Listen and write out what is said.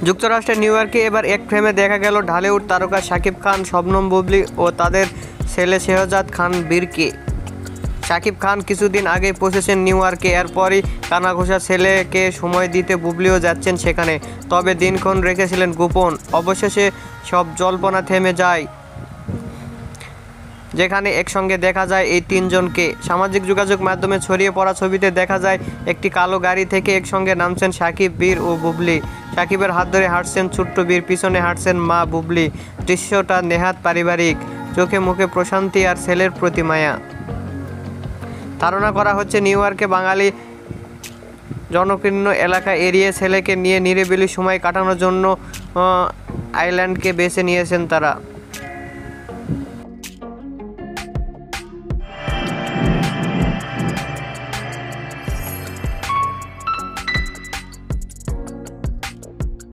যুক্তরাষ্ট্রের নিউ ইয়র্কে এবার এক ফ্রেমে দেখা গেল ঢালিউড তারকা শাকিব খান, শবনম বুবলি ও তাদের ছেলে শেহজাদ খান বীরকে। শাকিব খান কিছুদিন আগেই পৌঁছেছেন নিউ ইয়র্কে, এরপরই কানাঘুষা ছেলেকে সময় দিতে বুবলিও যাচ্ছেন সেখানে। তবে দিনক্ষণ রেখেছিলেন গোপন। অবশেষে সব জল্পনা থেমে যায়, যেখানে একসঙ্গে দেখা যায় এই তিনজনকে। সামাজিক যোগাযোগ মাধ্যমে ছড়িয়ে পড়া ছবিতে দেখা যায় একটি কালো গাড়ি থেকে একসঙ্গে নামছেন শাকিব, বীর ও বুবলি। শাকিবের হাত ধরে হাঁটছেন ছোট্ট বীর, পিছনে হাঁটছেন মা বুবলি। দৃশ্যটা নেহাত পারিবারিক, চোখে মুখে প্রশান্তি আর ছেলের প্রতি মায়া। ধারণা করা হচ্ছে নিউ ইয়র্কে বাঙালি জনকীর্ণ এলাকা এড়িয়ে ছেলেকে নিয়ে নিরিবিলি সময় কাটানোর জন্য আইল্যান্ডকে বেছে নিয়েছেন তারা।